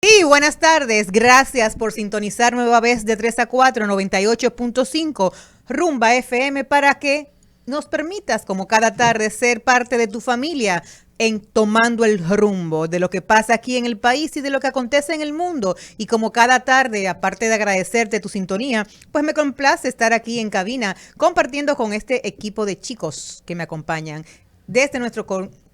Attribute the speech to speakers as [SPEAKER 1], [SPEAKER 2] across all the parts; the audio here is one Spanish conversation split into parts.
[SPEAKER 1] Sí, buenas tardes. Gracias por sintonizar nueva vez de 3 a 4, 98.5 Rumba FM para que nos permitas, como cada tarde, ser parte de tu familia en tomando el rumbo de lo que pasa aquí en el país y de lo que acontece en el mundo. Y como cada tarde, aparte de agradecerte tu sintonía, pues me complace estar aquí en cabina compartiendo con este equipo de chicos que me acompañan. Desde nuestro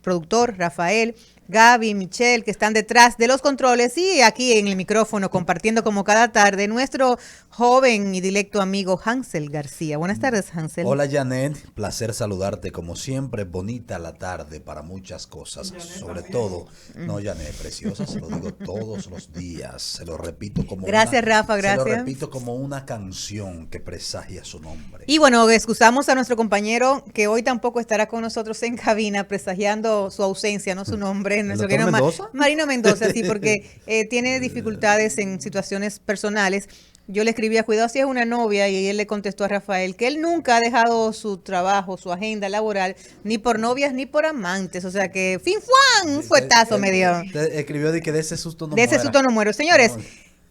[SPEAKER 1] productor Rafael, Gaby, Michelle, que están detrás de los controles y aquí en el micrófono compartiendo como cada tarde nuestro joven y directo amigo Hansel García. Buenas tardes, Hansel.
[SPEAKER 2] Hola Janet, placer saludarte como siempre, bonita la tarde para muchas cosas, sobre todo, no Janet, preciosa, se lo digo todos los días, se lo repito como
[SPEAKER 1] Gracias, Rafa,
[SPEAKER 2] se lo
[SPEAKER 1] gracias.
[SPEAKER 2] repito como una canción que presagia su nombre.
[SPEAKER 1] Y bueno, excusamos a nuestro compañero que hoy tampoco estará con nosotros en cabina, presagiando su ausencia, no su nombre, nuestro querido
[SPEAKER 2] Mendoza?
[SPEAKER 1] Marino Mendoza, sí, porque tiene dificultades en situaciones personales. Yo le escribía, cuidado si es una novia, y él le contestó a Rafael que él nunca ha dejado su trabajo, su agenda laboral, ni por novias ni por amantes. O sea que, fin fuan, un fuetazo me dio.
[SPEAKER 2] Te escribió de que de ese susto no
[SPEAKER 1] De ese
[SPEAKER 2] muera.
[SPEAKER 1] susto no muero. Señores,
[SPEAKER 2] No.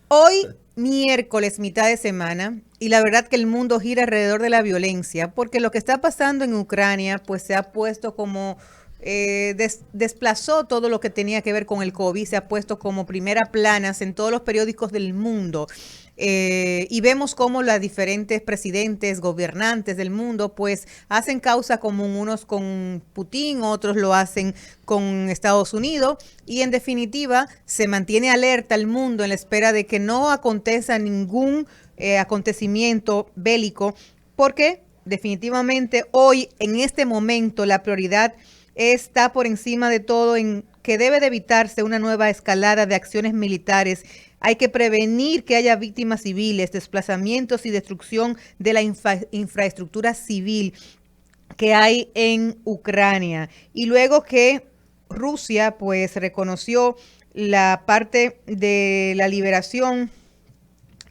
[SPEAKER 1] hoy miércoles, mitad de semana, y la verdad que el mundo gira alrededor de la violencia, porque lo que está pasando en Ucrania, pues se ha puesto como desplazó todo lo que tenía que ver con el COVID, se ha puesto como primera planas en todos los periódicos del mundo. Y vemos cómo las diferentes presidentes, gobernantes del mundo, pues hacen causa común, unos con Putin, otros lo hacen con Estados Unidos, y en definitiva se mantiene alerta el mundo en la espera de que no acontezca ningún acontecimiento bélico, porque definitivamente hoy, en este momento, la prioridad está por encima de todo en que debe de evitarse una nueva escalada de acciones militares. Hay que prevenir que haya víctimas civiles, desplazamientos y destrucción de la infraestructura civil que hay en Ucrania. Y luego que Rusia pues reconoció la parte de la liberación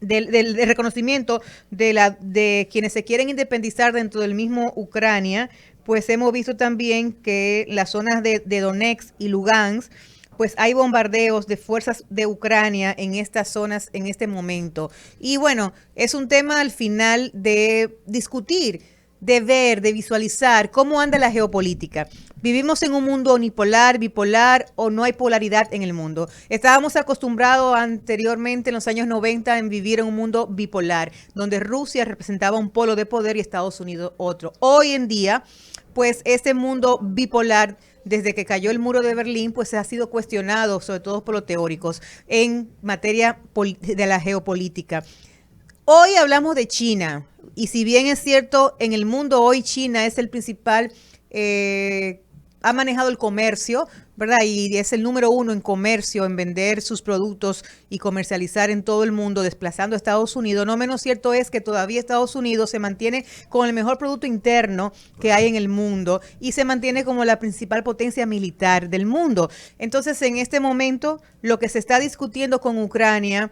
[SPEAKER 1] del reconocimiento de quienes se quieren independizar dentro del mismo Ucrania, pues hemos visto también que las zonas de Donetsk y Lugansk, pues hay bombardeos de fuerzas de Ucrania en estas zonas en este momento. Y bueno, es un tema al final de discutir, de ver, de visualizar cómo anda la geopolítica. Vivimos en un mundo unipolar, bipolar, o no hay polaridad en el mundo. Estábamos acostumbrados anteriormente en los años 90 en vivir en un mundo bipolar, donde Rusia representaba un polo de poder y Estados Unidos otro. Hoy en día, pues este mundo bipolar, desde que cayó el muro de Berlín, pues ha sido cuestionado, sobre todo por los teóricos, en materia de la geopolítica. Hoy hablamos de China, y si bien es cierto, en el mundo hoy China es el principal, ha manejado el comercio, ¿verdad? Y es el número uno en comercio, en vender sus productos y comercializar en todo el mundo, desplazando a Estados Unidos. No menos cierto es que todavía Estados Unidos se mantiene con el mejor producto interno que hay en el mundo y se mantiene como la principal potencia militar del mundo. Entonces, en este momento, lo que se está discutiendo con Ucrania,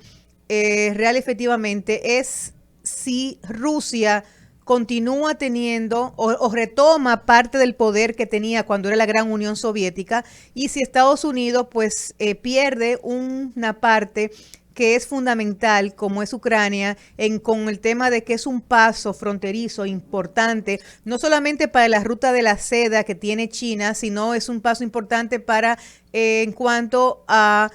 [SPEAKER 1] real efectivamente, es si Rusia continúa teniendo o retoma parte del poder que tenía cuando era la Gran Unión Soviética, y si Estados Unidos pues pierde una parte que es fundamental, como es Ucrania, con el tema de que es un paso fronterizo importante, no solamente para la ruta de la seda que tiene China, sino es un paso importante para en cuanto a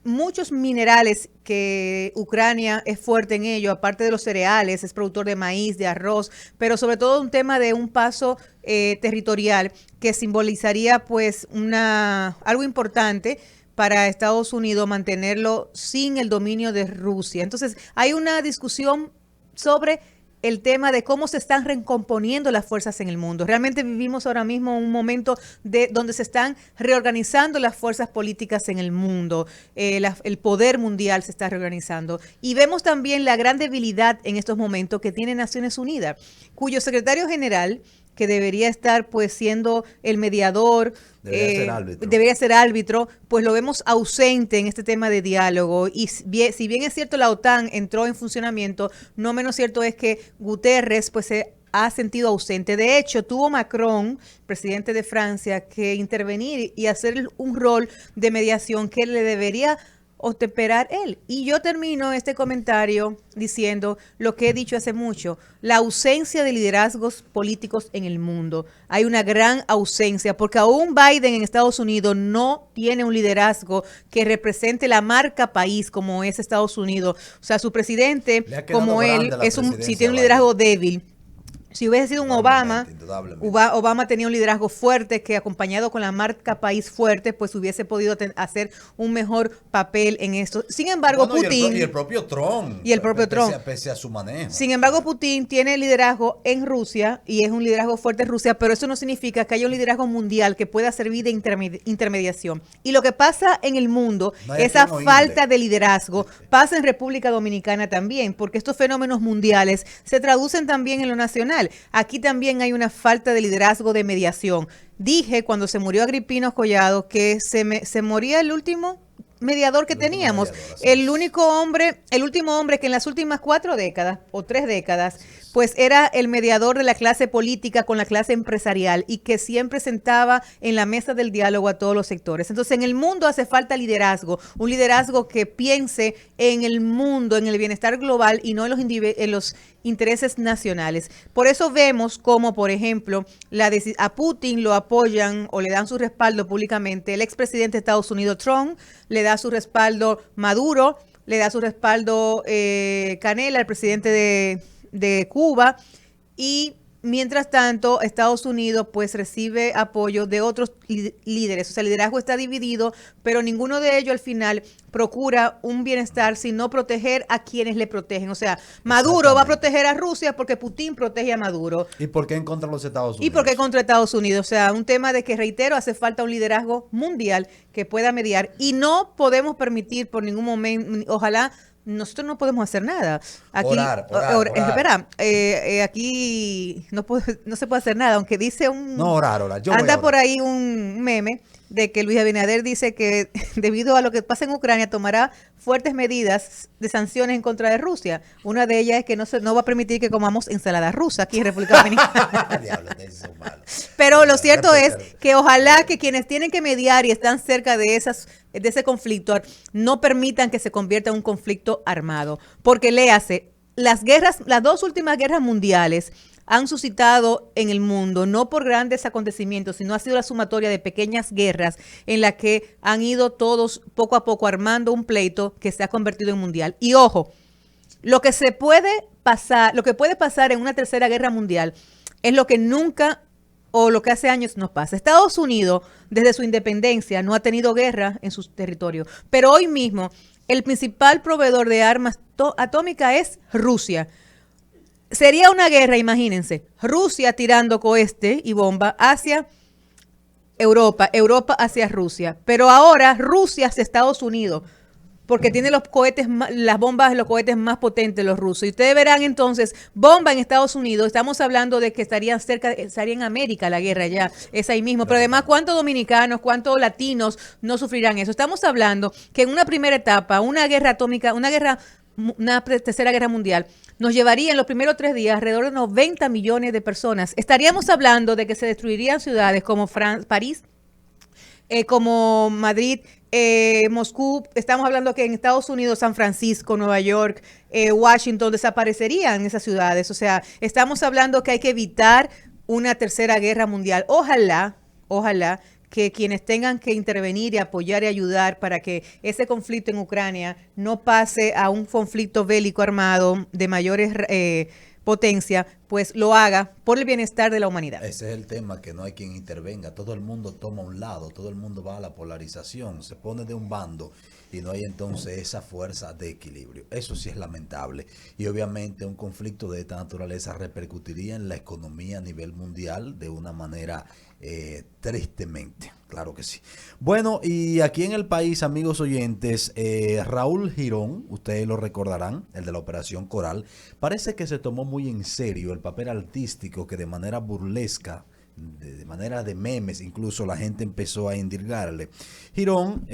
[SPEAKER 1] muchos minerales que Ucrania es fuerte en ello, aparte de los cereales, es productor de maíz, de arroz, pero sobre todo un tema de un paso territorial que simbolizaría pues algo importante para Estados Unidos mantenerlo sin el dominio de Rusia. Entonces hay una discusión sobre el tema de cómo se están recomponiendo las fuerzas en el mundo. Realmente vivimos ahora mismo un momento donde se están reorganizando las fuerzas políticas en el mundo. El poder mundial se está reorganizando. Y vemos también la gran debilidad en estos momentos que tiene Naciones Unidas, cuyo secretario general, que debería estar pues siendo el mediador, debería ser árbitro, pues lo vemos ausente en este tema de diálogo. Y si bien es cierto la OTAN entró en funcionamiento, no menos cierto es que Guterres pues se ha sentido ausente. De hecho, tuvo Macron, presidente de Francia, que intervenir y hacer un rol de mediación que le debería otemperar él. Y yo termino este comentario diciendo lo que he dicho hace mucho, la ausencia de liderazgos políticos en el mundo. Hay una gran ausencia, porque aún Biden en Estados Unidos no tiene un liderazgo que represente la marca país como es Estados Unidos. O sea, su presidente, como él, si tiene un liderazgo débil. Si hubiese sido un Obama, Obama tenía un liderazgo fuerte que acompañado con la marca país fuerte, pues hubiese podido hacer un mejor papel en esto. Sin embargo, Putin...
[SPEAKER 2] Y el propio Trump.
[SPEAKER 1] Y el propio Trump.
[SPEAKER 2] Pese a su manejo.
[SPEAKER 1] Sin embargo, Putin tiene liderazgo en Rusia y es un liderazgo fuerte en Rusia, pero eso no significa que haya un liderazgo mundial que pueda servir de intermediación. Y lo que pasa en el mundo, esa falta de liderazgo, pasa en República Dominicana también, porque estos fenómenos mundiales se traducen también en lo nacional. Aquí también hay una falta de liderazgo de mediación. Dije cuando se murió Agripino Collado que se moría el último mediador que teníamos, el último hombre que en las últimas 4 décadas o 3 décadas, pues era el mediador de la clase política con la clase empresarial y que siempre sentaba en la mesa del diálogo a todos los sectores. Entonces, en el mundo hace falta liderazgo, un liderazgo que piense en el mundo, en el bienestar global y no en los intereses nacionales. Por eso vemos como, por ejemplo, a Putin lo apoyan o le dan su respaldo públicamente el expresidente de Estados Unidos, Trump, le da su respaldo Maduro, le da su respaldo Canela, el presidente de Cuba, y mientras tanto Estados Unidos pues recibe apoyo de otros líderes. O sea, el liderazgo está dividido, pero ninguno de ellos al final procura un bienestar, sino proteger a quienes le protegen. O sea, Maduro va a proteger a Rusia porque Putin protege a Maduro.
[SPEAKER 2] ¿Y por qué en contra de los Estados Unidos?
[SPEAKER 1] ¿Y por qué contra Estados Unidos? O sea, un tema de que, reitero, hace falta un liderazgo mundial que pueda mediar y no podemos permitir por ningún momento, ojalá. Nosotros no podemos hacer nada. Aquí, orar. Espera, aquí no se puede hacer nada, aunque dice
[SPEAKER 2] orar.
[SPEAKER 1] Anda por ahí un meme de que Luis Abinader dice que debido a lo que pasa en Ucrania tomará fuertes medidas de sanciones en contra de Rusia. Una de ellas es que no va a permitir que comamos ensalada rusa aquí en República Dominicana. Pero lo cierto es que ojalá que quienes tienen que mediar y están cerca de ese conflicto no permitan que se convierta en un conflicto armado. Porque léase, las 2 últimas guerras mundiales han suscitado en el mundo, no por grandes acontecimientos, sino ha sido la sumatoria de pequeñas guerras en la que han ido todos poco a poco armando un pleito que se ha convertido en mundial. Y ojo, lo que puede pasar en una tercera guerra mundial es lo que nunca o lo que hace años nos pasa. Estados Unidos, desde su independencia, no ha tenido guerra en sus territorios, pero hoy mismo el principal proveedor de armas atómicas es Rusia. Sería una guerra, imagínense, Rusia tirando cohete y bomba hacia Europa, Europa hacia Rusia, pero ahora Rusia hacia Estados Unidos, porque tiene los cohetes, las bombas, los cohetes más potentes los rusos. Y ustedes verán entonces, bomba en Estados Unidos, estamos hablando de que estaría en América la guerra ya, es ahí mismo, pero además cuántos dominicanos, cuántos latinos no sufrirán eso. Estamos hablando que en una primera etapa, una guerra atómica, una tercera guerra mundial, nos llevaría en los primeros 3 días alrededor de 90 millones de personas. Estaríamos hablando de que se destruirían ciudades como París, como Madrid, Moscú. Estamos hablando que en Estados Unidos, San Francisco, Nueva York, Washington, desaparecerían esas ciudades. O sea, estamos hablando que hay que evitar una tercera guerra mundial. Ojalá que quienes tengan que intervenir y apoyar y ayudar para que ese conflicto en Ucrania no pase a un conflicto bélico armado de mayores potencia, pues lo haga por el bienestar de la humanidad.
[SPEAKER 2] Ese es el tema, que no hay quien intervenga. Todo el mundo toma un lado, todo el mundo va a la polarización, se pone de un bando y no hay entonces esa fuerza de equilibrio. Eso sí es lamentable. Y obviamente un conflicto de esta naturaleza repercutiría en la economía a nivel mundial de una manera tristemente. Claro que sí. Bueno, y aquí en el país, amigos oyentes, Raúl Girón, ustedes lo recordarán, el de la Operación Coral, parece que se tomó muy en serio el papel artístico que de manera burlesca de manera de memes, incluso la gente empezó a indirgarle. Girón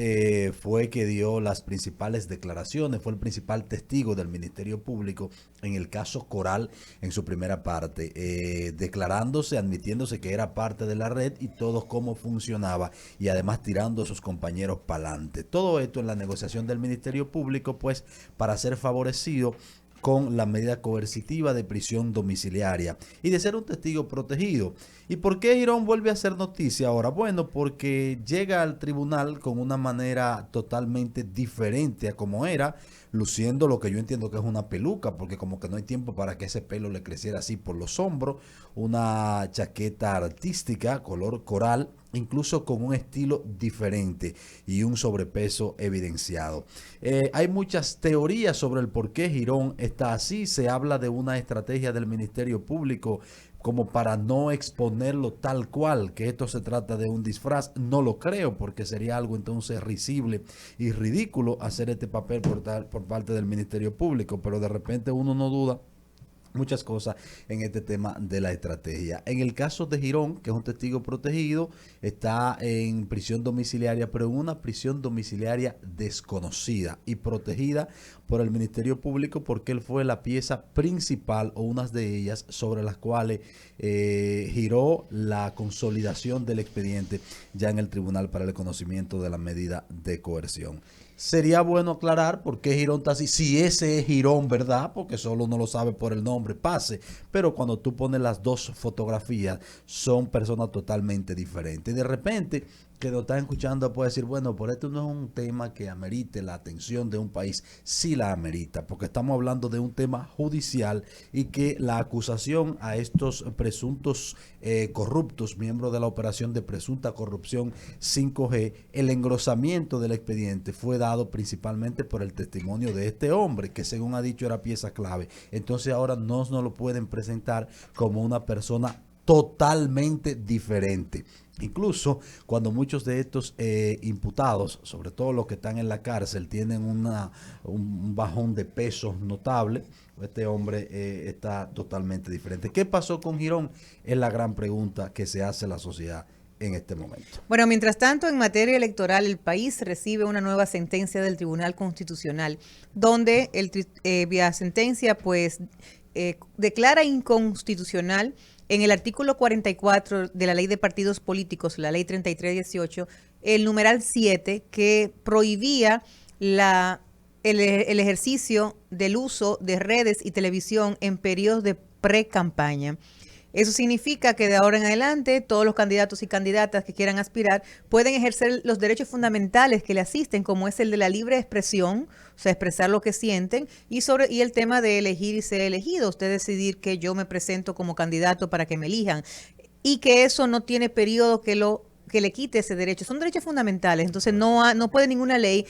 [SPEAKER 2] fue que dio las principales declaraciones, fue el principal testigo del Ministerio Público en el caso Coral en su primera parte, declarándose, admitiéndose que era parte de la red y todo cómo funcionaba y además tirando a sus compañeros para adelante. Todo esto en la negociación del Ministerio Público, pues para ser favorecido con la medida coercitiva de prisión domiciliaria y de ser un testigo protegido. ¿Y por qué Girón vuelve a hacer noticia ahora? Bueno, porque llega al tribunal con una manera totalmente diferente a como era, luciendo lo que yo entiendo que es una peluca, porque como que no hay tiempo para que ese pelo le creciera así por los hombros, una chaqueta artística, color coral, incluso con un estilo diferente y un sobrepeso evidenciado. Hay muchas teorías sobre el por qué Girón está así. Se habla de una estrategia del Ministerio Público como para no exponerlo tal cual, que esto se trata de un disfraz. No lo creo, porque sería algo entonces risible y ridículo hacer este papel por parte del Ministerio Público, pero de repente uno no duda muchas cosas en este tema de la estrategia. En el caso de Girón, que es un testigo protegido, está en prisión domiciliaria, pero en una prisión domiciliaria desconocida y protegida por el Ministerio Público, porque él fue la pieza principal o unas de ellas sobre las cuales giró la consolidación del expediente ya en el Tribunal para el Conocimiento de la Medida de Coerción. Sería bueno aclarar por qué Girón está así. Si ese es Girón, ¿verdad? Porque solo uno lo sabe por el nombre, pase. Pero cuando tú pones las dos fotografías, son personas totalmente diferentes. De repente, que nos están escuchando puede decir, bueno, por esto no es un tema que amerite la atención de un país. Sí la amerita, porque estamos hablando de un tema judicial y que la acusación a estos presuntos corruptos, miembros de la operación de presunta corrupción 5G, el engrosamiento del expediente fue dado principalmente por el testimonio de este hombre, que según ha dicho era pieza clave. Entonces ahora no nos lo pueden presentar como una persona totalmente diferente. Incluso cuando muchos de estos imputados, sobre todo los que están en la cárcel, tienen un bajón de peso notable, este hombre está totalmente diferente. ¿Qué pasó con Girón? Es la gran pregunta que se hace la sociedad en este momento.
[SPEAKER 1] Bueno, mientras tanto, en materia electoral, el país recibe una nueva sentencia del Tribunal Constitucional, donde vía sentencia, pues, declara inconstitucional en el artículo 44 de la Ley de Partidos Políticos, la Ley 3318, el numeral 7, que prohibía el ejercicio del uso de redes y televisión en periodos de pre-campaña. Eso significa que de ahora en adelante todos los candidatos y candidatas que quieran aspirar pueden ejercer los derechos fundamentales que le asisten, como es el de la libre expresión, o sea, expresar lo que sienten, y el tema de elegir y ser elegido, usted decidir que yo me presento como candidato para que me elijan, y que eso no tiene periodo que le quite ese derecho. Son derechos fundamentales, entonces no puede ninguna ley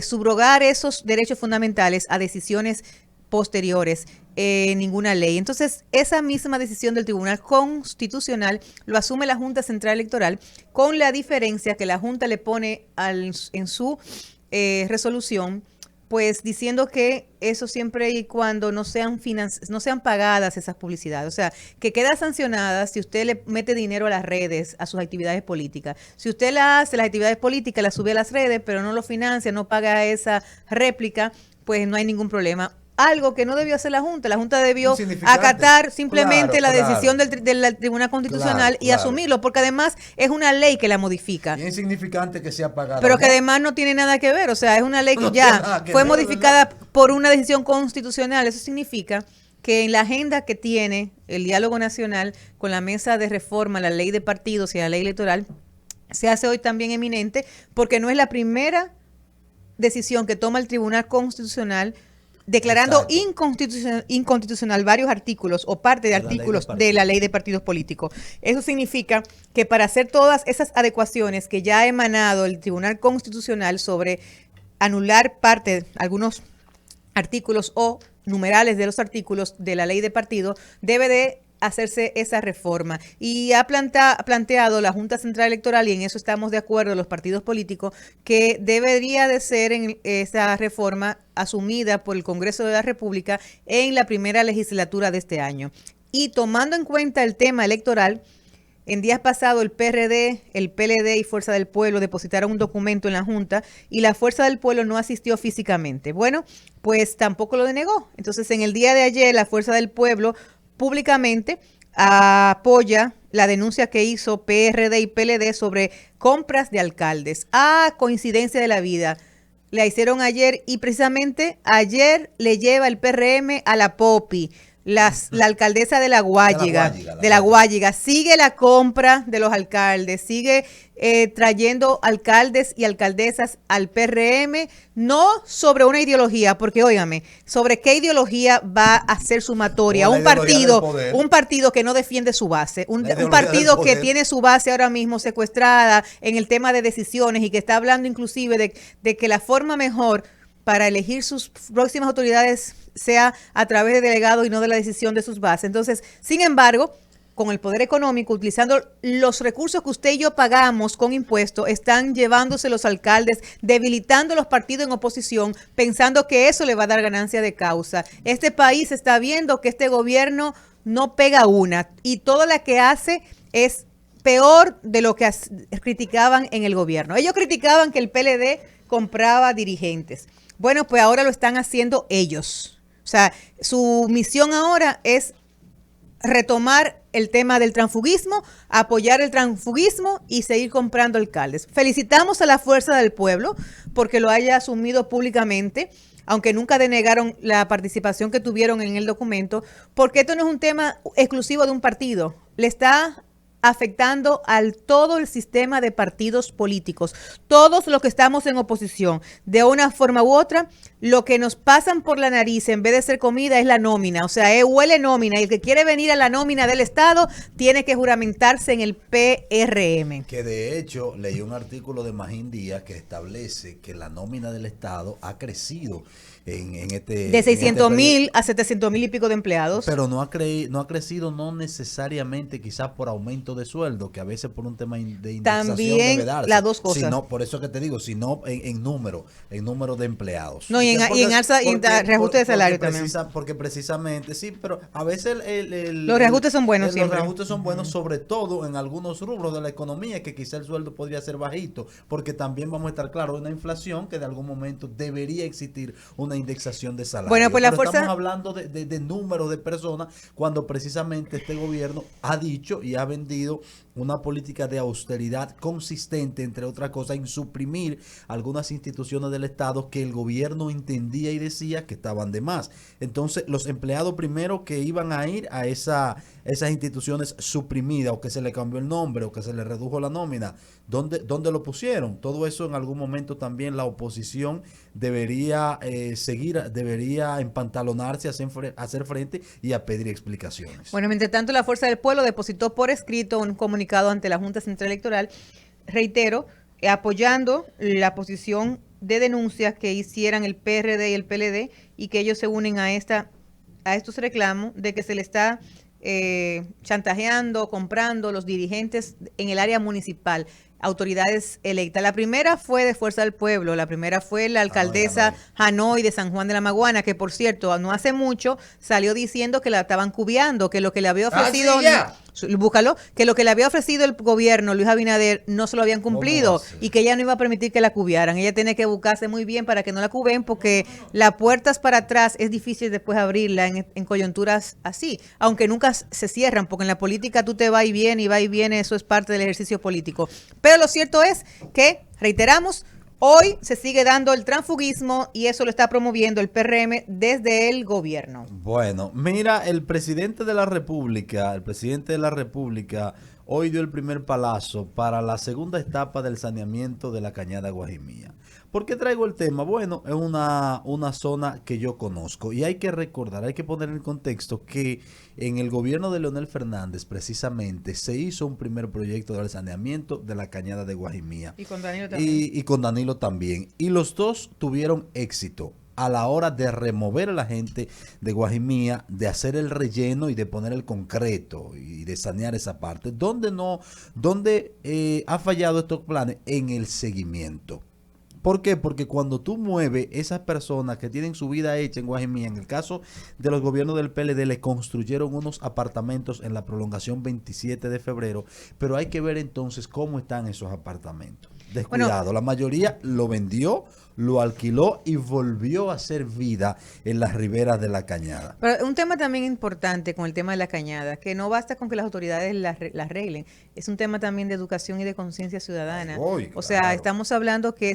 [SPEAKER 1] subrogar esos derechos fundamentales a decisiones posteriores, ninguna ley. Entonces, esa misma decisión del Tribunal Constitucional lo asume la Junta Central Electoral, con la diferencia que la Junta le pone en su resolución, pues diciendo que eso siempre y cuando no sean pagadas esas publicidades. O sea, que queda sancionada si usted le mete dinero a las redes, a sus actividades políticas. Si usted las actividades políticas, las sube a las redes, pero no lo financia, no paga esa réplica, pues no hay ningún problema. Algo que no debió hacer la Junta debió acatar simplemente la decisión del Tribunal Constitucional y asumirlo, porque además es una ley que la modifica.
[SPEAKER 2] Y es insignificante que sea pagada.
[SPEAKER 1] Pero que además no tiene nada que ver, o sea, es una ley que ya fue modificada por una decisión constitucional. Eso significa que en la agenda que tiene el diálogo nacional con la mesa de reforma, la ley de partidos y la ley electoral, se hace hoy también eminente, porque no es la primera decisión que toma el Tribunal Constitucional declarando inconstitucional varios artículos o parte de artículos de la ley de partidos políticos. Eso significa que para hacer todas esas adecuaciones que ya ha emanado el Tribunal Constitucional sobre anular algunos artículos o numerales de los artículos de la ley de partidos, debe de hacerse esa reforma. Y ha planteado la Junta Central Electoral, y en eso estamos de acuerdo los partidos políticos, que debería de ser en esa reforma asumida por el Congreso de la República en la primera legislatura de este año. Y tomando en cuenta el tema electoral, En días pasados el PRD, el PLD y Fuerza del Pueblo depositaron un documento en la Junta y la Fuerza del Pueblo no asistió físicamente. Bueno, pues tampoco lo denegó. Entonces, en el día de ayer, la Fuerza del Pueblo públicamente apoya la denuncia que hizo PRD y PLD sobre compras de alcaldes. Coincidencia de la vida. La hicieron ayer y precisamente ayer le lleva el PRM a la Popi. La alcaldesa de La Guayiga, sigue la compra de los alcaldes, sigue trayendo alcaldes y alcaldesas al PRM, no sobre una ideología, porque óigame, sobre qué ideología va a ser sumatoria un partido que no defiende su base, un partido que tiene su base ahora mismo secuestrada en el tema de decisiones y que está hablando inclusive de que la forma mejor para elegir sus próximas autoridades sea a través de delegados y no de la decisión de sus bases. Entonces, sin embargo, con el poder económico, utilizando los recursos que usted y yo pagamos con impuestos, están llevándose los alcaldes, debilitando los partidos en oposición, pensando que eso le va a dar ganancia de causa. Este país está viendo que este gobierno no pega una y todo lo que hace es peor de lo que criticaban en el gobierno. Ellos criticaban que el PLD compraba dirigentes. Bueno, pues ahora lo están haciendo ellos. O sea, su misión ahora es retomar el tema del transfugismo, apoyar el transfugismo y seguir comprando alcaldes. Felicitamos a la Fuerza del Pueblo porque lo haya asumido públicamente, aunque nunca denegaron la participación que tuvieron en el documento, porque esto no es un tema exclusivo de un partido. Le está afectando al todo el sistema de partidos políticos. Todos los que estamos en oposición, de una forma u otra, lo que nos pasan por la nariz en vez de ser comida es la nómina. O sea, huele nómina. Y el que quiere venir a la nómina del Estado tiene que juramentarse en el PRM.
[SPEAKER 2] Que de hecho leí un artículo de Magín Díaz que establece que la nómina del Estado ha crecido
[SPEAKER 1] de 600,000 a 700,000 y pico de empleados.
[SPEAKER 2] Pero no ha crecido no necesariamente quizás por aumento de sueldo, que a veces por un tema de indexación
[SPEAKER 1] también
[SPEAKER 2] debe darse.
[SPEAKER 1] Las dos cosas.
[SPEAKER 2] Sino, por eso que te digo, sino en número de empleados.
[SPEAKER 1] No, y en alza y reajuste de salario también.
[SPEAKER 2] Porque precisamente, sí, pero a veces
[SPEAKER 1] los reajustes son buenos siempre.
[SPEAKER 2] Los reajustes son buenos, sobre todo en algunos rubros de la economía, que quizá el sueldo podría ser bajito, porque también vamos a estar claros, una inflación que de algún momento debería existir una indexación de salario.
[SPEAKER 1] Bueno, pues
[SPEAKER 2] estamos hablando de números de personas cuando precisamente este gobierno ha dicho y ha vendido una política de austeridad consistente, entre otras cosas, en suprimir algunas instituciones del Estado que el gobierno entendía y decía que estaban de más. Entonces, los empleados primero que iban a ir a esas instituciones suprimidas, o que se le cambió el nombre, o que se le redujo la nómina, ¿dónde lo pusieron? Todo eso en algún momento también la oposición debería debería empantalonarse, hacer frente y a pedir explicaciones.
[SPEAKER 1] Bueno, mientras tanto, la Fuerza del Pueblo depositó por escrito un comunicado ante la Junta Central Electoral, reitero, apoyando la posición de denuncias que hicieran el PRD y el PLD y que ellos se unen a estos reclamos de que se le está chantajeando, comprando los dirigentes en el área municipal, autoridades electas. La primera fue de Fuerza del Pueblo, la primera fue la alcaldesa Hanoi de San Juan de la Maguana, que por cierto, no hace mucho salió diciendo que la estaban cubeando, que lo que le había ofrecido, búscalo, que lo que le había ofrecido el gobierno, Luis Abinader, no se lo habían cumplido y que ella no iba a permitir que la cubiaran. Ella tiene que buscarse muy bien para que no la cuben, porque las puertas para atrás es difícil después abrirla en coyunturas así, aunque nunca se cierran, porque en la política tú te vas y vienes, eso es parte del ejercicio político. Pero lo cierto es que, reiteramos, hoy se sigue dando el transfugismo y eso lo está promoviendo el PRM desde el gobierno.
[SPEAKER 2] Bueno, mira, el presidente de la República hoy dio el primer palazo para la segunda etapa del saneamiento de la Cañada Guajimía. ¿Por qué traigo el tema? Bueno, es una zona que yo conozco y hay que recordar, hay que poner en contexto que en el gobierno de Leonel Fernández precisamente se hizo un primer proyecto del saneamiento de la Cañada de Guajimía.
[SPEAKER 1] Y con Danilo también.
[SPEAKER 2] Y con Danilo también. Y los dos tuvieron éxito a la hora de remover a la gente de Guajimía, de hacer el relleno y de poner el concreto y de sanear esa parte. ¿Dónde ha fallado estos planes? En el seguimiento. ¿Por qué? Porque cuando tú mueves esas personas que tienen su vida hecha en Guajimía, en el caso de los gobiernos del PLD, le construyeron unos apartamentos en la prolongación 27 de febrero, pero hay que ver entonces cómo están esos apartamentos.
[SPEAKER 1] Bueno,
[SPEAKER 2] Descuidado, la mayoría lo vendió, lo alquiló y volvió a hacer vida en las riberas de la Cañada.
[SPEAKER 1] pero un tema también importante con el tema de la cañada, que no basta con que las autoridades las arreglen, es un tema también de educación y de conciencia
[SPEAKER 2] Ahí
[SPEAKER 1] ciudadana.
[SPEAKER 2] voy,
[SPEAKER 1] O sea,
[SPEAKER 2] claro.
[SPEAKER 1] estamos hablando que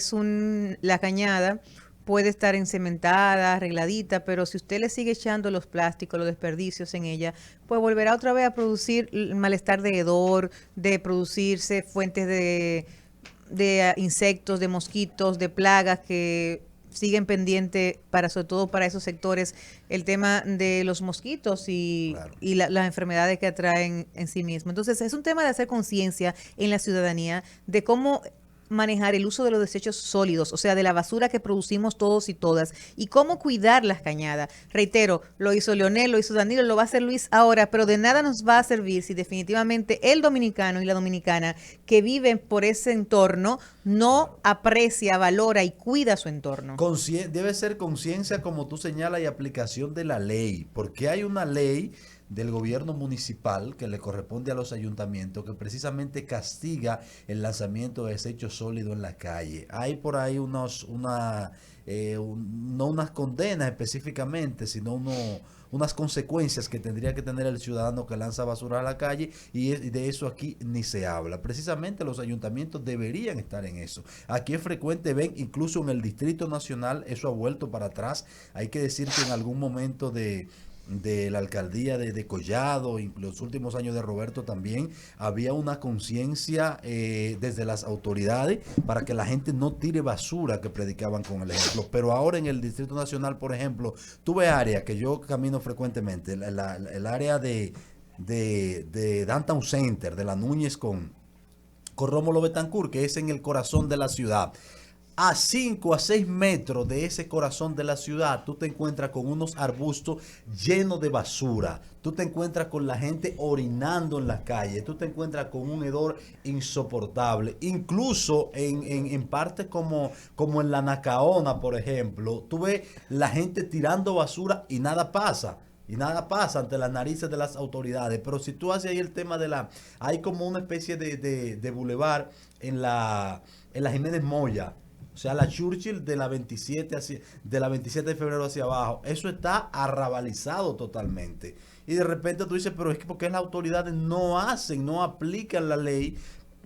[SPEAKER 1] la cañada puede estar encementada, arregladita, pero si usted le sigue echando los plásticos, los desperdicios en ella, pues volverá otra vez a producir el malestar de hedor, de producirse fuentes de insectos, de mosquitos, de plagas que siguen pendiente para, sobre todo para esos sectores, el tema de los mosquitos
[SPEAKER 2] Claro.
[SPEAKER 1] y las enfermedades que atraen en sí mismo. Entonces, es un tema de hacer conciencia en la ciudadanía de cómo manejar el uso de los desechos sólidos, o sea, de la basura que producimos todos y todas, y cómo cuidar las cañadas. Reitero, lo hizo Leonel, lo hizo Danilo, lo va a hacer Luis ahora, pero de nada nos va a servir si definitivamente el dominicano y la dominicana que viven por ese entorno no aprecia, valora y cuida su entorno.
[SPEAKER 2] Debe ser conciencia, como tú señalas, y aplicación de la ley, porque hay una ley del gobierno municipal que le corresponde a los ayuntamientos que precisamente castiga el lanzamiento de desechos sólidos en la calle. Hay por ahí no unas condenas específicamente, sino unas consecuencias que tendría que tener el ciudadano que lanza basura a la calle, y de eso aquí ni se habla. Precisamente los ayuntamientos deberían estar en eso. Aquí es frecuente, ven, incluso en el Distrito Nacional, eso ha vuelto para atrás. Hay que decir que en algún momento de la alcaldía de Collado, en los últimos años de Roberto también, había una conciencia desde las autoridades para que la gente no tire basura, que predicaban con el ejemplo. Pero ahora en el Distrito Nacional, por ejemplo, tuve áreas que yo camino frecuentemente, el área de Downtown Center, de la Núñez con Rómulo Betancourt, que es en el corazón de la ciudad. A 5 a 6 metros de ese corazón de la ciudad, tú te encuentras con unos arbustos llenos de basura. Tú te encuentras con la gente orinando en las calles. Tú te encuentras con un hedor insoportable. Incluso en partes como en la Nacaona, por ejemplo, tú ves la gente tirando basura y nada pasa. Y nada pasa ante las narices de las autoridades. Pero si tú haces ahí el tema hay como una especie de bulevar en la Jiménez Moya. O sea, la Churchill de la 27 de febrero hacia abajo. Eso está arrabalizado totalmente. Y de repente tú dices, pero es que porque las autoridades no aplican la ley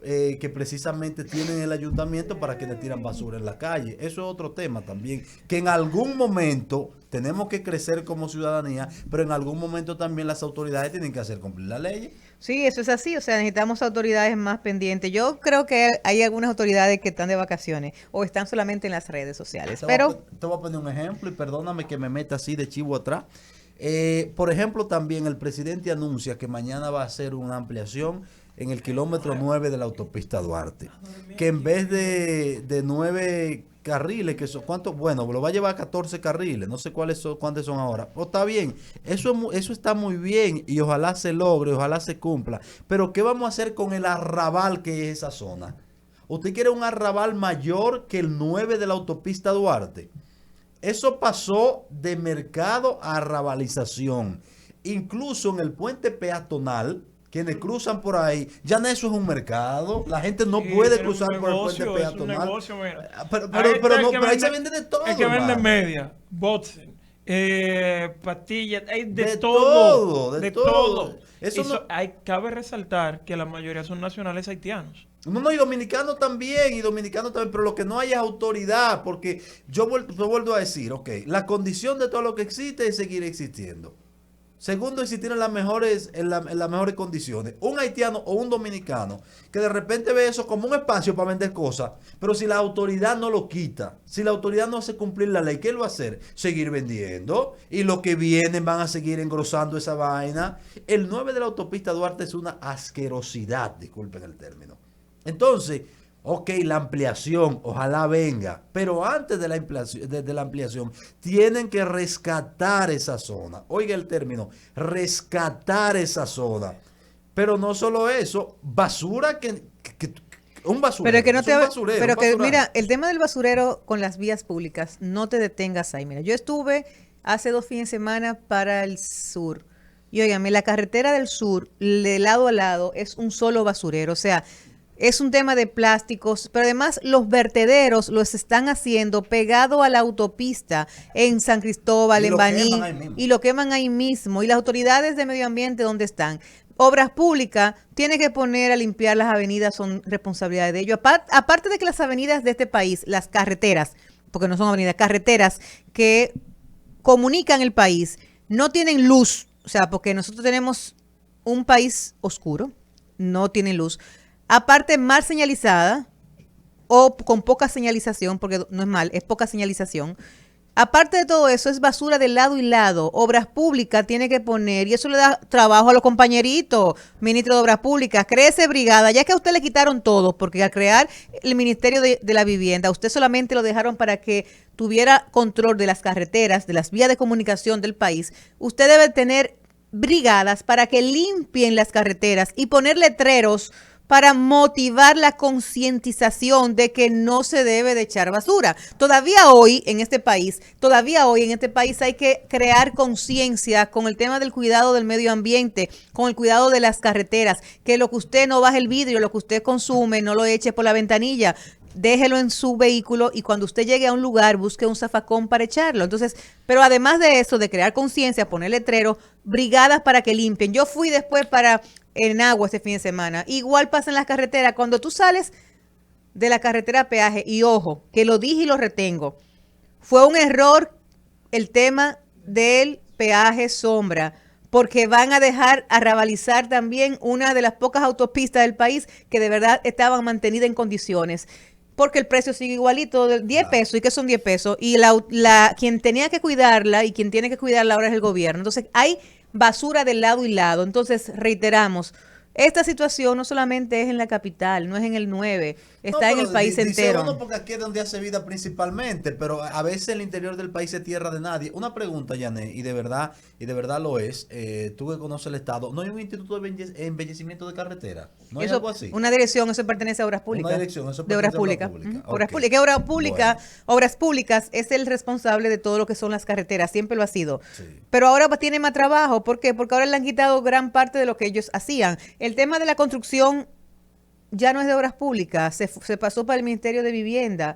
[SPEAKER 2] que precisamente tienen el ayuntamiento para que le tiran basura en la calle. Eso es otro tema también, que en algún momento tenemos que crecer como ciudadanía, pero en algún momento también las autoridades tienen que hacer cumplir la ley.
[SPEAKER 1] Sí, eso es así, o sea, necesitamos autoridades más pendientes. Yo creo que hay algunas autoridades que están de vacaciones o están solamente en las redes sociales, pero
[SPEAKER 2] Te voy a poner un ejemplo y perdóname que me meta así de chivo atrás. Por ejemplo, también el presidente anuncia que mañana va a hacer una ampliación en el kilómetro 9 de la autopista Duarte, que en vez de 9 carriles, que son, ¿cuántos? Bueno, lo va a llevar a 14 carriles, no sé cuántos son ahora. Pues está bien, eso está muy bien y ojalá se logre, ojalá se cumpla. Pero ¿qué vamos a hacer con el arrabal que es esa zona? ¿Usted quiere un arrabal mayor que el 9 de la autopista Duarte? Eso pasó de mercado a arrabalización. Incluso en el puente peatonal, quienes cruzan por ahí, ya no, eso es un mercado. La gente no puede cruzar por el puente peatonal.
[SPEAKER 3] Es un negocio, mira.
[SPEAKER 2] Pero ahí se vende de todo.
[SPEAKER 3] Hay que vende
[SPEAKER 2] hermano.
[SPEAKER 3] media, boxing, pastillas, hay de
[SPEAKER 2] De
[SPEAKER 3] todo.
[SPEAKER 2] todo, de
[SPEAKER 3] De
[SPEAKER 2] todo.
[SPEAKER 3] todo.
[SPEAKER 2] Eso no-
[SPEAKER 3] Cabe resaltar que la mayoría son nacionales haitianos.
[SPEAKER 2] No, y dominicanos también, pero lo que no hay es autoridad, porque yo vuelvo a decir, ok, la condición de todo lo que existe es seguir existiendo. Segundo, existir en las mejores condiciones. Un haitiano o un dominicano que de repente ve eso como un espacio para vender cosas, pero si la autoridad no lo quita, si la autoridad no hace cumplir la ley, ¿qué él va a hacer? Seguir vendiendo. Y los que vienen van a seguir engrosando esa vaina. El 9 de la autopista Duarte es una asquerosidad, disculpen el término. Entonces, ok, la ampliación, ojalá venga, pero antes de la ampliación, tienen que rescatar esa zona. Oiga el término, rescatar esa zona. Pero no solo eso, basura Un basurero.
[SPEAKER 1] Pero que no
[SPEAKER 2] es
[SPEAKER 1] te,
[SPEAKER 2] un basurero,
[SPEAKER 1] pero
[SPEAKER 2] un
[SPEAKER 1] que
[SPEAKER 2] basural.
[SPEAKER 1] mira, el tema del basurero con las vías públicas, no te detengas ahí. Mira, yo estuve hace 2 fines de semana para el sur. Y óigame, la carretera del sur, de lado a lado, es un solo basurero. O sea, es un tema de plásticos, pero además los vertederos los están haciendo pegado a la autopista en San Cristóbal,
[SPEAKER 2] Y
[SPEAKER 1] en
[SPEAKER 2] lo
[SPEAKER 1] Baní,
[SPEAKER 2] queman ahí mismo.
[SPEAKER 1] y lo queman ahí mismo. Y las autoridades de medio ambiente, ¿dónde están? Obras Públicas tiene que poner a limpiar las avenidas, son responsabilidad de ellos. Aparte de que las avenidas de este país, las carreteras, porque no son avenidas, carreteras que comunican el país, no tienen luz, o sea, porque nosotros tenemos un país oscuro, no tiene luz. Aparte, mal señalizada o con poca señalización, porque no es mal, es poca señalización. Aparte de todo eso, es basura de lado y lado. Obras Públicas tiene que poner, y eso le da trabajo a los compañeritos, ministro de Obras Públicas, créese brigada, ya que a usted le quitaron todo, porque al crear el Ministerio de la Vivienda, a usted solamente lo dejaron para que tuviera control de las carreteras, de las vías de comunicación del país. Usted debe tener brigadas para que limpien las carreteras y poner letreros para motivar la concientización de que no se debe de echar basura. Todavía hoy en este país hay que crear conciencia con el tema del cuidado del medio ambiente, con el cuidado de las carreteras, que lo que usted no baje el vidrio, lo que usted consume, no lo eche por la ventanilla. Déjelo en su vehículo y cuando usted llegue a un lugar busque un zafacón para echarlo. Entonces, pero además de eso, de crear conciencia, poner letreros, brigadas para que limpien. Yo fui después para en Agua este fin de semana. Igual pasa en las carreteras. Cuando tú sales de la carretera a peaje, y ojo, que lo dije y lo retengo, fue un error el tema del peaje sombra, porque van a dejar arrabalizar también una de las pocas autopistas del país que de verdad estaban mantenidas en condiciones. Porque el precio sigue igualito, de 10 pesos. ¿Y qué son 10 pesos? Y quien tenía que cuidarla y quien tiene que cuidarla ahora es el gobierno. Entonces, hay basura de lado y lado. Entonces, reiteramos, esta situación no solamente es en la capital, no es en el 9, está en el país entero.
[SPEAKER 2] Uno porque aquí es donde hace vida principalmente, pero a veces el interior del país es tierra de nadie. Una pregunta, Yané, y de verdad lo es. Tú que conoces el estado, ¿no hay un instituto de embellecimiento de carretera? ¿No hay
[SPEAKER 1] Eso,
[SPEAKER 2] algo así?
[SPEAKER 1] una dirección, eso pertenece a Obras Públicas.
[SPEAKER 2] Una dirección, eso
[SPEAKER 1] de Obras
[SPEAKER 2] pertenece a
[SPEAKER 1] Públicas.
[SPEAKER 2] Obras Públicas.
[SPEAKER 1] Obras
[SPEAKER 2] Ok.
[SPEAKER 1] Públicas. Que
[SPEAKER 2] Bueno.
[SPEAKER 1] Obras Públicas es el responsable de todo lo que son las carreteras, siempre lo ha sido.
[SPEAKER 2] Sí.
[SPEAKER 1] Pero ahora tiene más trabajo, ¿por qué? Porque ahora le han quitado gran parte de lo que ellos hacían. El tema de la construcción ya no es de Obras Públicas, se pasó para el Ministerio de Vivienda.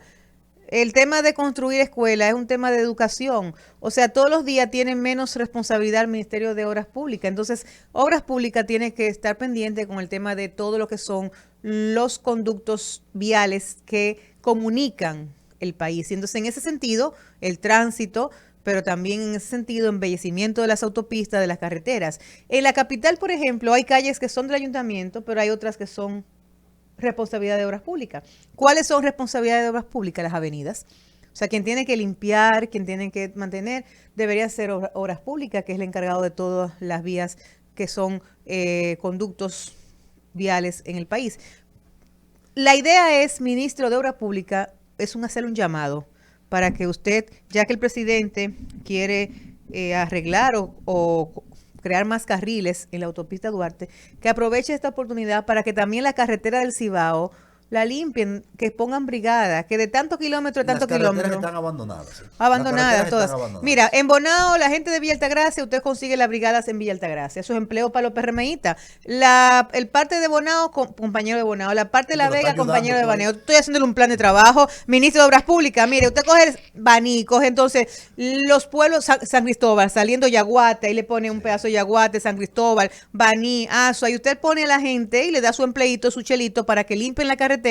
[SPEAKER 1] El tema de construir escuelas es un tema de educación. O sea, todos los días tiene menos responsabilidad el Ministerio de Obras Públicas. Entonces, Obras Públicas tiene que estar pendiente con el tema de todo lo que son los conductos viales que comunican el país. Y entonces, en ese sentido, el tránsito, pero también en ese sentido, embellecimiento de las autopistas, de las carreteras. En la capital, por ejemplo, hay calles que son del ayuntamiento, pero hay otras que son responsabilidad de Obras Públicas. ¿Cuáles son responsabilidades de Obras Públicas? Las avenidas. O sea, quien tiene que limpiar, quien tiene que mantener, debería ser Obras Públicas, que es el encargado de todas las vías que son conductos viales en el país. La idea es, ministro de Obras Públicas, hacer un llamado para que usted, ya que el presidente quiere arreglar o crear más carriles en la autopista Duarte, que aproveche esta oportunidad para que también la carretera del Cibao la limpien, que pongan brigada, que de tantos kilómetros a tantos kilómetros.
[SPEAKER 2] Las carreteras están abandonadas. Sí.
[SPEAKER 1] Abandonadas todas.
[SPEAKER 2] Abandonadas.
[SPEAKER 1] Mira, en Bonao, la gente de Villa Altagracia, usted consigue las brigadas en Villa Altagracia. Eso es empleo para los PRMistas. El parte de Bonao, compañero de Bonao. La parte de La Vega, compañero de Baneo. Estoy haciéndole un plan de trabajo. Ministro de Obras Públicas, mire, usted coge Baní, coge entonces los pueblos, San Cristóbal, saliendo Yaguate, ahí le pone un pedazo de Yaguate, San Cristóbal, Baní, Azo, ahí usted pone a la gente y le da su empleito, su chelito para que limpien la carretera,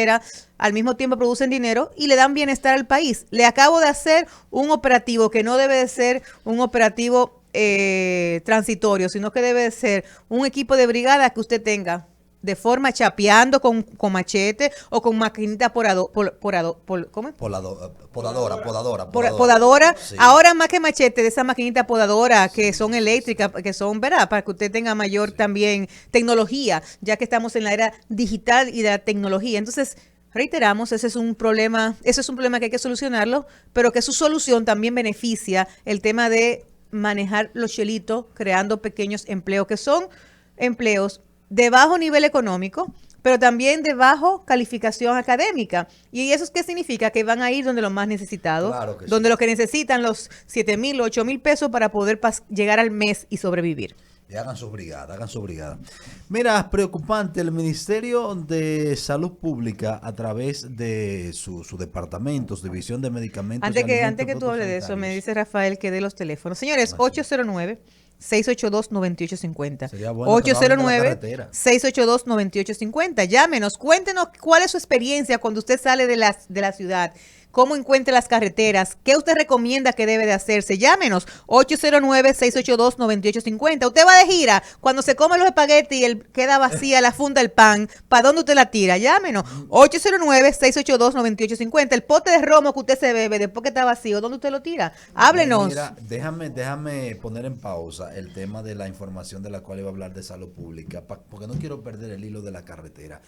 [SPEAKER 1] al mismo tiempo producen dinero y le dan bienestar al país. Le acabo de hacer un operativo que no debe de ser un operativo transitorio, sino que debe de ser un equipo de brigada que usted tenga de forma chapeando con machete o con maquinita podadora. Sí. Ahora más que machete, de esa maquinita podadora que son eléctricas, que son, ¿verdad? Para que usted tenga mayor también tecnología, ya que estamos en la era digital y de la tecnología. Entonces, reiteramos, ese es un problema que hay que solucionarlo, pero que su solución también beneficia el tema de manejar los chelitos, creando pequeños empleos, que son empleos de bajo nivel económico, pero también de bajo calificación académica. ¿Y eso qué significa? Que van a ir donde los más necesitados,
[SPEAKER 2] Claro que
[SPEAKER 1] donde
[SPEAKER 2] sí.
[SPEAKER 1] los que necesitan los 7,000, 8,000 pesos para poder llegar al mes y sobrevivir.
[SPEAKER 2] Y hagan su brigada, hagan su brigada. Mira, es preocupante. El Ministerio de Salud Pública, a través de su departamento, su división de medicamentos y alimentos
[SPEAKER 1] Antes que tú hables de eso, me
[SPEAKER 2] sanitarios.
[SPEAKER 1] dice Rafael que dé los teléfonos. Señores,
[SPEAKER 2] Ah, sí.
[SPEAKER 1] 809-682-9850.
[SPEAKER 2] Sería bueno que no hablen de la carretera.
[SPEAKER 1] 809-682-9850. Llámenos, cuéntenos cuál es su experiencia cuando usted sale de la ciudad. ¿Cómo encuentra las carreteras? ¿Qué usted recomienda que debe de hacerse? Llámenos, 809-682-9850. Usted va de gira, cuando se come los espaguetis y queda vacía la funda del pan, ¿para dónde usted la tira? Llámenos, 809-682-9850. El pote de romo que usted se bebe después que está vacío, ¿dónde usted lo tira? Háblenos.
[SPEAKER 2] Mira, déjame poner en pausa el tema de la información de la cual iba a hablar de salud pública, porque no quiero perder el hilo de la carretera.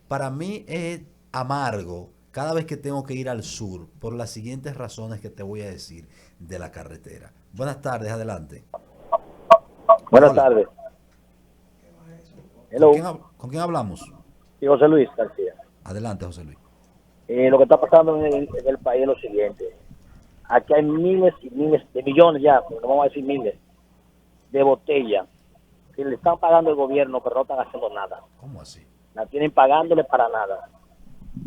[SPEAKER 2] Para mí es amargo cada vez que tengo que ir al sur por las siguientes razones que te voy a decir de la carretera. Buenas tardes, adelante.
[SPEAKER 4] Buenas
[SPEAKER 2] Hola.
[SPEAKER 4] tardes. Hello,
[SPEAKER 2] ¿Con quién hablamos?
[SPEAKER 4] sí, José Luis García.
[SPEAKER 2] Adelante, José Luis.
[SPEAKER 4] Lo que está pasando en el país es lo siguiente. Aquí hay miles y miles de millones ya, no vamos a decir miles, de botellas que le están pagando el gobierno, pero no están haciendo nada.
[SPEAKER 2] ¿Cómo así?
[SPEAKER 4] La tienen pagándole para nada.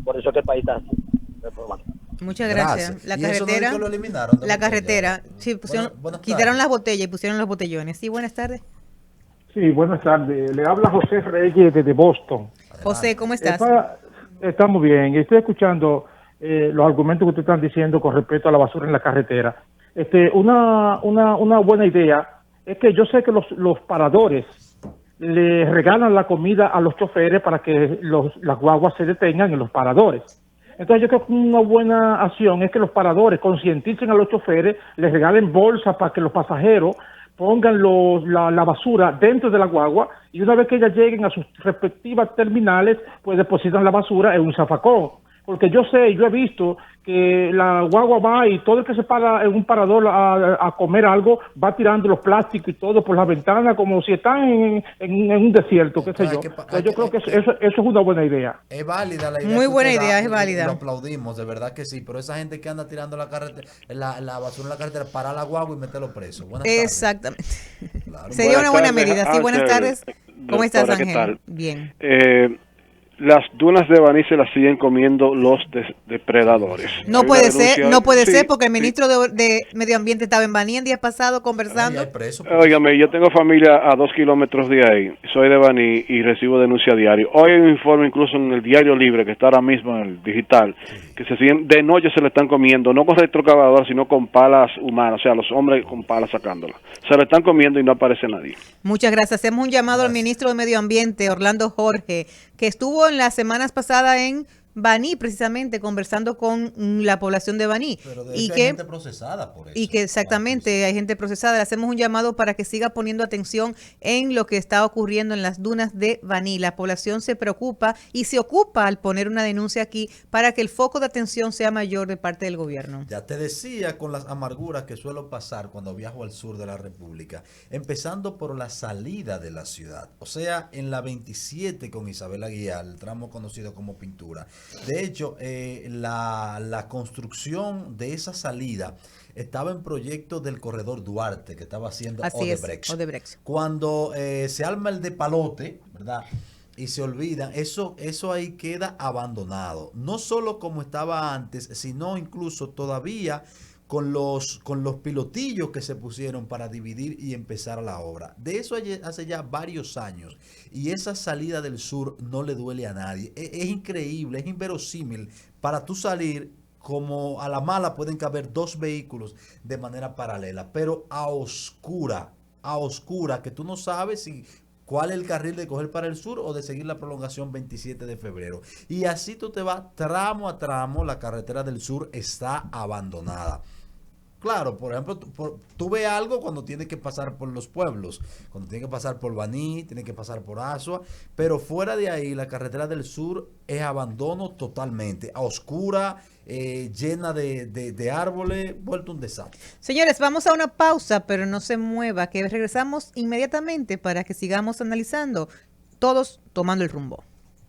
[SPEAKER 4] Por eso es que el país está así.
[SPEAKER 1] Muchas gracias. La
[SPEAKER 2] ¿Y eso no es
[SPEAKER 1] carretera,
[SPEAKER 2] que lo eliminaron de
[SPEAKER 1] la
[SPEAKER 2] botella?
[SPEAKER 1] carretera, sí,
[SPEAKER 2] Buenas
[SPEAKER 1] quitaron
[SPEAKER 2] tardes.
[SPEAKER 1] las botellas y pusieron los botellones. Sí, buenas tardes.
[SPEAKER 5] Sí, buenas tardes. Le habla José Reyes desde Boston.
[SPEAKER 1] José, ¿cómo estás?
[SPEAKER 5] Estamos bien. Estoy escuchando los argumentos que ustedes están diciendo con respecto a la basura en la carretera. Una buena idea es que yo sé que los paradores le regalan la comida a los choferes para que las guaguas se detengan en los paradores. Entonces yo creo que una buena acción es que los paradores concienticen a los choferes, les regalen bolsas para que los pasajeros pongan la basura dentro de la guagua y una vez que ellas lleguen a sus respectivas terminales, pues depositan la basura en un zafacón. Porque yo he visto que la guagua va y todo el que se para en un parador a comer algo va tirando los plásticos y todo por la ventana como si están en un desierto, qué sé yo. Entonces, yo creo que eso es una buena idea.
[SPEAKER 2] Es válida la idea.
[SPEAKER 1] Muy
[SPEAKER 2] que
[SPEAKER 1] buena
[SPEAKER 2] usted
[SPEAKER 1] idea,
[SPEAKER 2] da,
[SPEAKER 1] es válida.
[SPEAKER 2] Lo aplaudimos, de verdad que sí. Pero esa gente que anda tirando la carretera, la basura en la carretera, para la guagua y meterlo preso. Buenas tardes.
[SPEAKER 1] Exactamente.
[SPEAKER 2] Claro.
[SPEAKER 1] Sería una buena
[SPEAKER 6] tardes,
[SPEAKER 1] medida. Sí, buenas
[SPEAKER 6] Ángel,
[SPEAKER 1] tardes. ¿Cómo estás,
[SPEAKER 6] doctora, ¿qué
[SPEAKER 1] Ángel?
[SPEAKER 6] tal?
[SPEAKER 1] Bien.
[SPEAKER 6] Las dunas de Baní se las siguen comiendo los depredadores.
[SPEAKER 1] No
[SPEAKER 6] Hay
[SPEAKER 1] puede
[SPEAKER 6] una
[SPEAKER 1] ser,
[SPEAKER 6] denuncia-
[SPEAKER 1] no puede
[SPEAKER 6] sí,
[SPEAKER 1] ser porque el
[SPEAKER 6] sí.
[SPEAKER 1] ministro de Medio Ambiente estaba en Baní el día pasado
[SPEAKER 2] Y
[SPEAKER 1] conversando.
[SPEAKER 2] hay preso.
[SPEAKER 6] Óigame, yo tengo familia a 2 kilómetros de ahí, soy de Baní y recibo denuncia diario. Hoy hay un informe incluso en el Diario Libre, que está ahora mismo en el digital, que se siguen, de noche se le están comiendo, no con retroexcavadora, sino con palas humanas, o sea, los hombres con palas sacándolas. Se le están comiendo y no aparece nadie.
[SPEAKER 1] Muchas gracias. Hacemos un llamado al
[SPEAKER 2] Gracias.
[SPEAKER 1] ministro de Medio Ambiente, Orlando Jorge, que estuvo en las semanas pasadas en Baní, precisamente conversando con la población de Baní.
[SPEAKER 2] Pero de
[SPEAKER 1] y
[SPEAKER 2] hecho hay
[SPEAKER 1] que
[SPEAKER 2] gente procesada por eso.
[SPEAKER 1] Y que exactamente hay gente procesada. Le hacemos un llamado para que siga poniendo atención en lo que está ocurriendo en las dunas de Baní. La población se preocupa y se ocupa al poner una denuncia aquí para que el foco de atención sea mayor de parte del gobierno.
[SPEAKER 2] Ya te decía con las amarguras que suelo pasar cuando viajo al sur de la República, empezando por la salida de la ciudad, o sea, en la 27 con Isabel Aguiar, el tramo conocido como Pintura. De hecho, la construcción de esa salida estaba en proyecto del corredor Duarte, que estaba haciendo
[SPEAKER 1] Así es,
[SPEAKER 2] Odebrecht.
[SPEAKER 1] Odebrecht.
[SPEAKER 2] Cuando se arma el de palote, ¿verdad? Y se olvidan, eso ahí queda abandonado. No solo como estaba antes, sino incluso todavía con los pilotillos que se pusieron para dividir y empezar la obra. De eso hace ya varios años. Y esa salida del sur no le duele a nadie. Es increíble, es inverosímil. Para tú salir, como a la mala pueden caber 2 vehículos de manera paralela, pero a oscura, que tú no sabes si cuál es el carril de coger para el sur o de seguir la prolongación 27 de febrero. Y así tú te vas tramo a tramo, la carretera del sur está abandonada. Claro, por ejemplo, tú ves algo cuando tienes que pasar por los pueblos, cuando tienes que pasar por Baní, tienes que pasar por Asua, pero fuera de ahí la carretera del sur es abandono totalmente, a oscura, llena de árboles, vuelto un desastre.
[SPEAKER 1] Señores, vamos a una pausa, pero no se mueva, que regresamos inmediatamente para que sigamos analizando, todos tomando el rumbo.